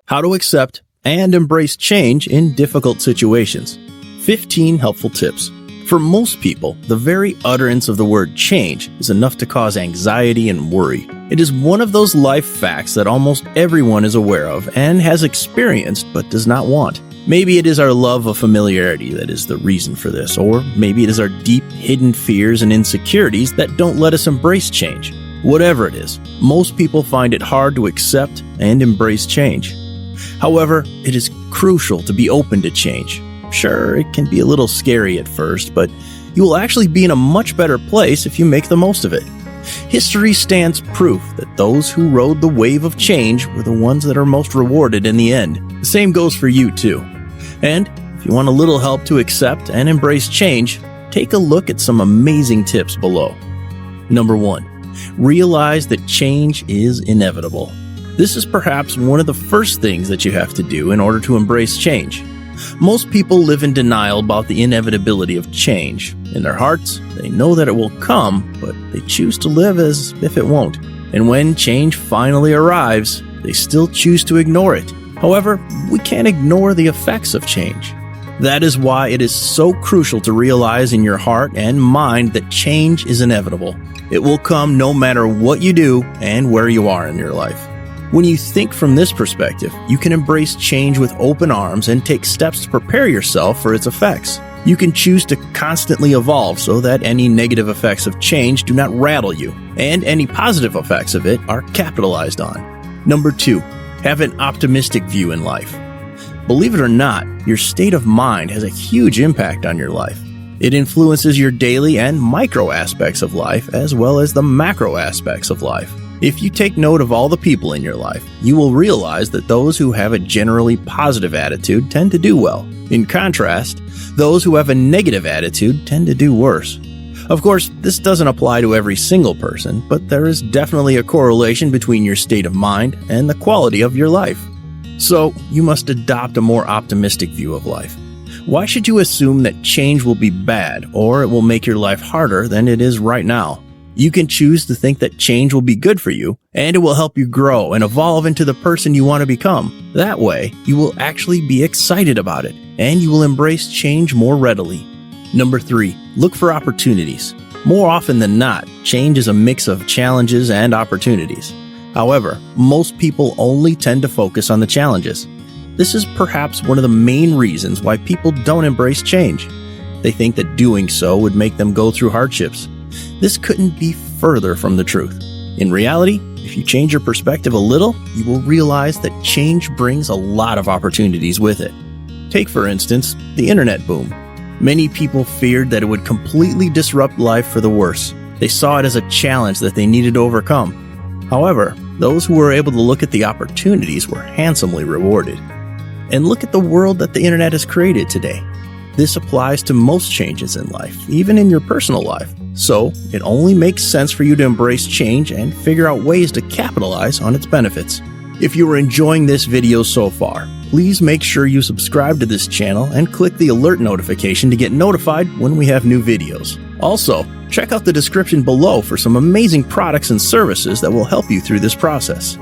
How to accept and embrace change in difficult situations. 15 helpful tips. For most people, the very utterance of the word change is enough to cause anxiety and worry. It is one of those life facts that almost everyone is aware of and has experienced but does not want. Maybe it is our love of familiarity that is the reason for this, or maybe it is our deep hidden fears and insecurities that don't let us embrace change. Whatever it is, most people find it hard to accept and embrace change. However, it is crucial to be open to change. Sure, it can be a little scary at first, but you will actually be in a much better place if you make the most of it. History stands proof that those who rode the wave of change were the ones that are most rewarded in the end. The same goes for you too. And if you want a little help to accept and embrace change, take a look at some amazing tips below. Number 1, realize that change is inevitable. This is perhaps one of the first things that you have to do in order to embrace change. Most people live in denial about the inevitability of change. In their hearts, they know that it will come, but they choose to live as if it won't. And when change finally arrives, they still choose to ignore it. However, we can't ignore the effects of change. That is why it is so crucial to realize in your heart and mind that change is inevitable. It will come no matter what you do and where you are in your life. When you think from this perspective, you can embrace change with open arms and take steps to prepare yourself for its effects. You can choose to constantly evolve so that any negative effects of change do not rattle you, and any positive effects of it are capitalized on. Number 2, have an optimistic view in life. Believe it or not, your state of mind has a huge impact on your life. It influences your daily and micro aspects of life as well as the macro aspects of life. If you take note of all the people in your life, you will realize that those who have a generally positive attitude tend to do well. In contrast, those who have a negative attitude tend to do worse. Of course, this doesn't apply to every single person, but there is definitely a correlation between your state of mind and the quality of your life. So, you must adopt a more optimistic view of life. Why should you assume that change will be bad or it will make your life harder than it is right now? You can choose to think that change will be good for you, and it will help you grow and evolve into the person you want to become. That way, you will actually be excited about it, and you will embrace change more readily. Number 3, look for opportunities. More often than not, change is a mix of challenges and opportunities. However, most people only tend to focus on the challenges. This is perhaps one of the main reasons why people don't embrace change. They think that doing so would make them go through hardships. This couldn't be further from the truth. In reality, if you change your perspective a little, you will realize that change brings a lot of opportunities with it. Take, for instance, the internet boom. Many people feared that it would completely disrupt life for the worse. They saw it as a challenge that they needed to overcome. However, those who were able to look at the opportunities were handsomely rewarded. And look at the world that the internet has created today. This applies to most changes in life, even in your personal life. So, it only makes sense for you to embrace change and figure out ways to capitalize on its benefits. If you are enjoying this video so far, please make sure you subscribe to this channel and click the alert notification to get notified when we have new videos. Also, check out the description below for some amazing products and services that will help you through this process.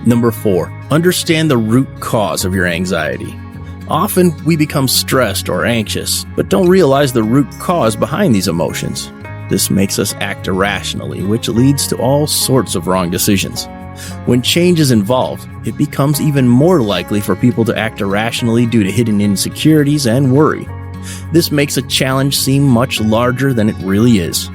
Number 4, understand the root cause of your anxiety. Often, we become stressed or anxious, but don't realize the root cause behind these emotions. This makes us act irrationally, which leads to all sorts of wrong decisions. When change is involved, it becomes even more likely for people to act irrationally due to hidden insecurities and worry. This makes a challenge seem much larger than it really is.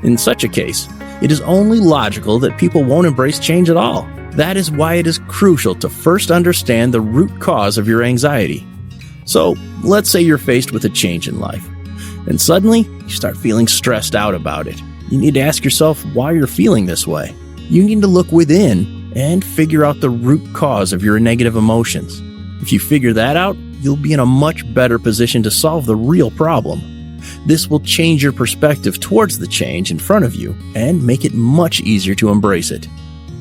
In such a case, it is only logical that people won't embrace change at all. That is why it is crucial to first understand the root cause of your anxiety. So, let's say you're faced with a change in life, and suddenly you start feeling stressed out about it. You need to ask yourself why you're feeling this way. You need to look within and figure out the root cause of your negative emotions. If you figure that out, you'll be in a much better position to solve the real problem. This will change your perspective towards the change in front of you and make it much easier to embrace it.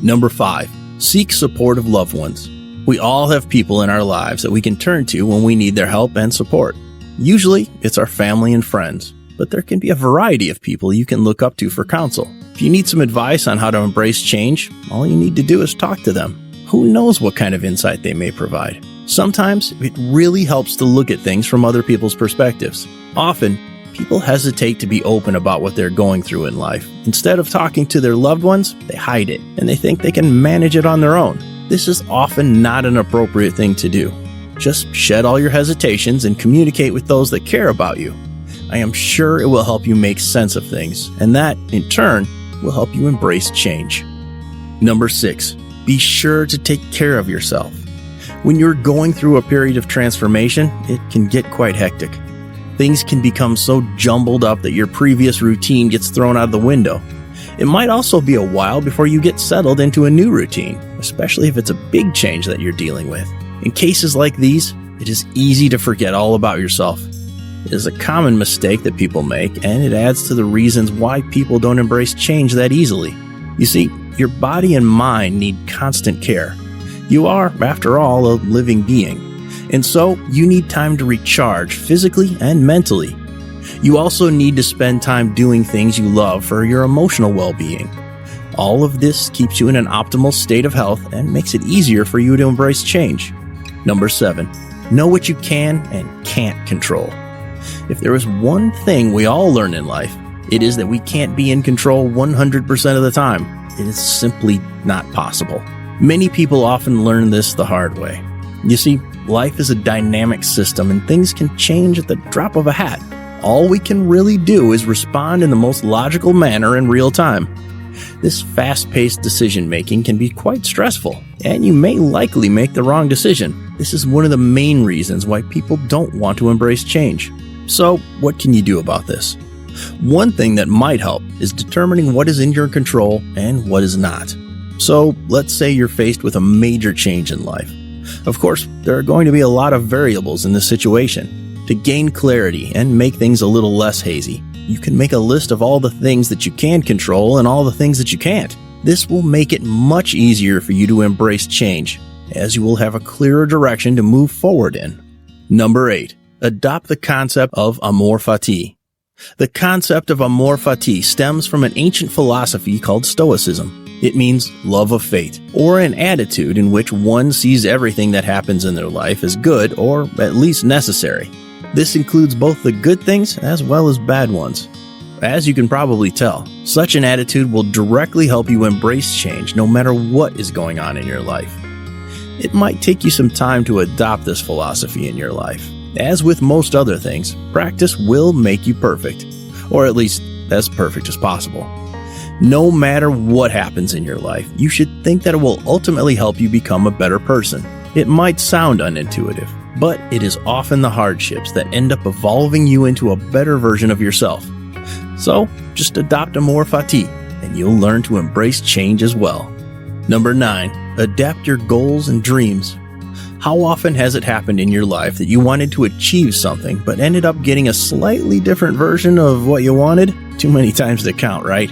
Number 5, seek support of loved ones. We all have people in our lives that we can turn to when we need their help and support. Usually, it's our family and friends, but there can be a variety of people you can look up to for counsel. If you need some advice on how to embrace change, all you need to do is talk to them. who knows what kind of insight they may provide. Sometimes it really helps to look at things from other people's perspectives. Often, people hesitate to be open about what they're going through in life. Instead of talking to their loved ones, they hide it, and they think they can manage it on their own. This is often not an appropriate thing to do. Just shed all your hesitations and communicate with those that care about you. I am sure it will help you make sense of things, and that, in turn, will help you embrace change. Number 6, be sure to take care of yourself. When you're going through a period of transformation, it can get quite hectic. Things can become so jumbled up that your previous routine gets thrown out of the window. It might also be a while before you get settled into a new routine, especially if it's a big change that you're dealing with. In cases like these, it is easy to forget all about yourself. It is a common mistake that people make, and it adds to the reasons why people don't embrace change that easily. You see, your body and mind need constant care. You are, after all, a living being, and so you need time to recharge physically and mentally. You also need to spend time doing things you love for your emotional well-being. All of this keeps you in an optimal state of health and makes it easier for you to embrace change. Number 7, know what you can and can't control. If there is one thing we all learn in life, it is that we can't be in control 100% of the time. It is simply not possible. Many people often learn this the hard way. You see, life is a dynamic system and things can change at the drop of a hat. All we can really do is respond in the most logical manner in real time. This fast-paced decision-making can be quite stressful, and you may likely make the wrong decision. This is one of the main reasons why people don't want to embrace change. So, what can you do about this? One thing that might help is determining what is in your control and what is not. So, let's say you're faced with a major change in life. Of course, there are going to be a lot of variables in this situation. To gain clarity and make things a little less hazy, you can make a list of all the things that you can control and all the things that you can't. This will make it much easier for you to embrace change, as you will have a clearer direction to move forward in. Number 8, adopt the concept of Amor Fati. The concept of Amor Fati stems from an ancient philosophy called Stoicism. It means love of fate, or an attitude in which one sees everything that happens in their life as good or at least necessary. This includes both the good things as well as bad ones. As you can probably tell, such an attitude will directly help you embrace change no matter what is going on in your life. It might take you some time to adopt this philosophy in your life. As with most other things, practice will make you perfect, or at least as perfect as possible. No matter what happens in your life, you should think that it will ultimately help you become a better person. It might sound unintuitive, but it is often the hardships that end up evolving you into a better version of yourself. So, just adopt Amor Fati, and you'll learn to embrace change as well. Number 9, adapt your goals and dreams. How often has it happened in your life that you wanted to achieve something, but ended up getting a slightly different version of what you wanted? Too many times to count, right?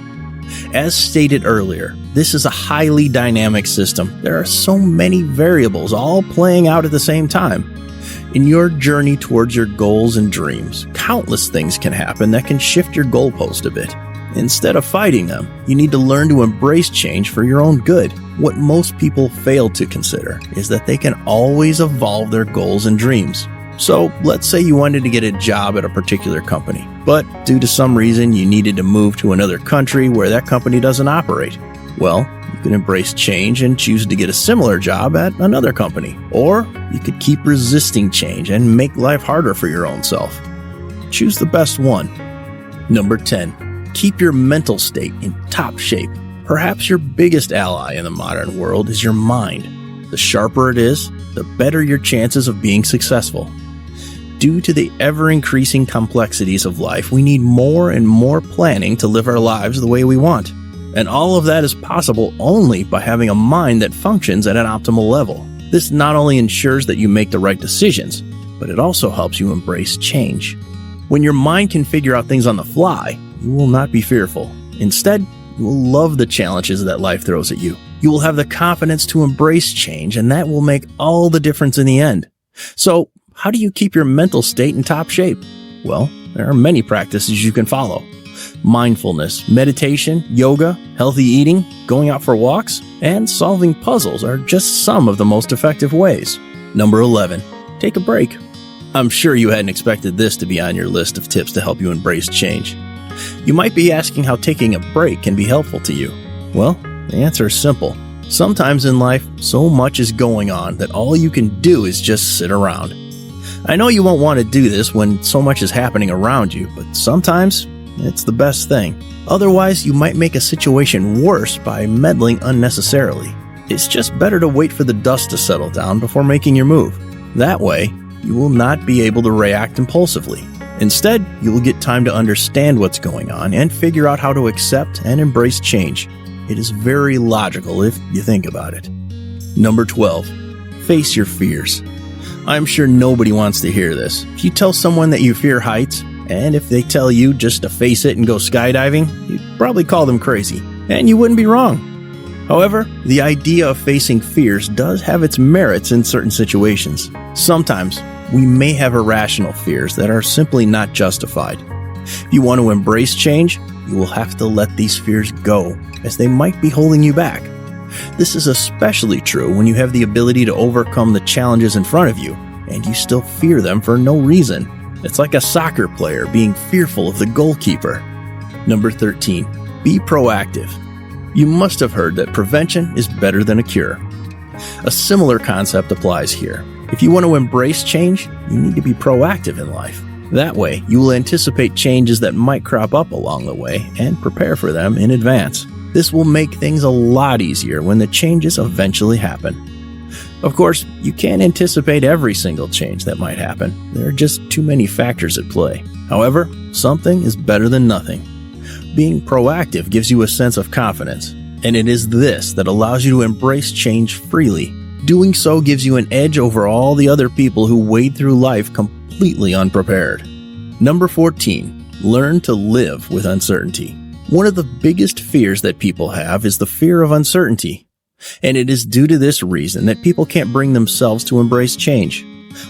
As stated earlier, this is a highly dynamic system. There are so many variables all playing out at the same time. In your journey towards your goals and dreams, countless things can happen that can shift your goalpost a bit. Instead of fighting them, you need to learn to embrace change for your own good. What most people fail to consider is that they can always evolve their goals and dreams. So, let's say you wanted to get a job at a particular company, but due to some reason you needed to move to another country where that company doesn't operate. Well, you can embrace change and choose to get a similar job at another company. Or you could keep resisting change and make life harder for your own self. Choose the best one. Number 10. Keep your mental state in top shape. Perhaps your biggest ally in the modern world is your mind. The sharper it is, the better your chances of being successful. Due to the ever-increasing complexities of life, we need more and more planning to live our lives the way we want. And all of that is possible only by having a mind that functions at an optimal level. This not only ensures that you make the right decisions, but it also helps you embrace change. When your mind can figure out things on the fly, you will not be fearful. Instead, you will love the challenges that life throws at you. You will have the confidence to embrace change, and that will make all the difference in the end. So, how do you keep your mental state in top shape? Well, there are many practices you can follow. Mindfulness, meditation, yoga, healthy eating, going out for walks, and solving puzzles are just some of the most effective ways. Number 11. Take a break. I'm sure you hadn't expected this to be on your list of tips to help you embrace change. You might be asking how taking a break can be helpful to you. Well, the answer is simple. Sometimes in life, so much is going on that all you can do is just sit around. I know you won't want to do this when so much is happening around you, but sometimes it's the best thing. Otherwise, you might make a situation worse by meddling unnecessarily. It's just better to wait for the dust to settle down before making your move. That way, you will not be able to react impulsively. Instead, you will get time to understand what's going on and figure out how to accept and embrace change. It is very logical if you think about it. Number 12. Face your fears. I'm sure nobody wants to hear this. If you tell someone that you fear heights, and if they tell you just to face it and go skydiving, you'd probably call them crazy. And you wouldn't be wrong. However, the idea of facing fears does have its merits in certain situations. Sometimes, we may have irrational fears that are simply not justified. If you want to embrace change, you will have to let these fears go, as they might be holding you back. This is especially true when you have the ability to overcome the challenges in front of you, and you still fear them for no reason. It's like a soccer player being fearful of the goalkeeper. Number 13. Be proactive. You must have heard that prevention is better than a cure. A similar concept applies here. If you want to embrace change, you need to be proactive in life. That way, you will anticipate changes that might crop up along the way and prepare for them in advance. This will make things a lot easier when the changes eventually happen. Of course, you can't anticipate every single change that might happen. There are just too many factors at play. However, something is better than nothing. Being proactive gives you a sense of confidence, and it is this that allows you to embrace change freely. Doing so gives you an edge over all the other people who wade through life completely unprepared. Number 14. Learn to live with uncertainty. One of the biggest fears that people have is the fear of uncertainty. And it is due to this reason that people can't bring themselves to embrace change.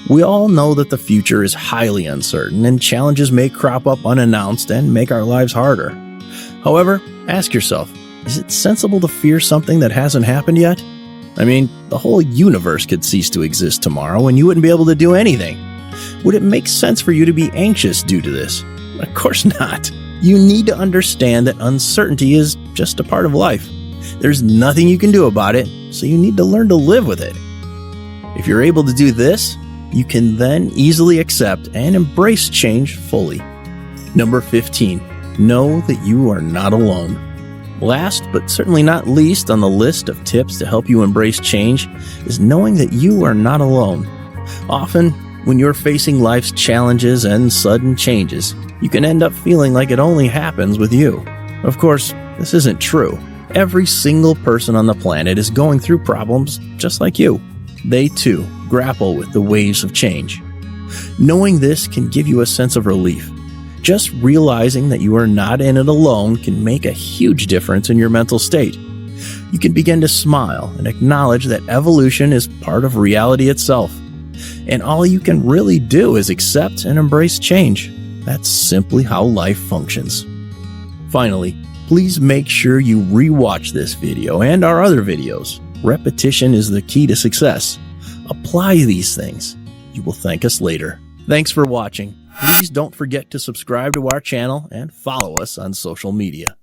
We all know that the future is highly uncertain and challenges may crop up unannounced and make our lives harder. However, ask yourself, is it sensible to fear something that hasn't happened yet? I mean, the whole universe could cease to exist tomorrow and you wouldn't be able to do anything. Would it make sense for you to be anxious due to this? Of course not. You need to understand that uncertainty is just a part of life. There's nothing you can do about it, so you need to learn to live with it. If you're able to do this, you can then easily accept and embrace change fully. Number 15. Know that you are not alone. Last, but certainly not least on the list of tips to help you embrace change is knowing that you are not alone. Often, when you're facing life's challenges and sudden changes, you can end up feeling like it only happens with you. Of course, this isn't true. Every single person on the planet is going through problems just like you. They too grapple with the waves of change. Knowing this can give you a sense of relief. Just realizing that you are not in it alone can make a huge difference in your mental state. You can begin to smile and acknowledge that evolution is part of reality itself. And all you can really do is accept and embrace change. That's simply how life functions. Finally, please make sure you re-watch this video and our other videos. Repetition is the key to success. Apply these things. You will thank us later. Thanks for watching. Please don't forget to subscribe to our channel and follow us on social media.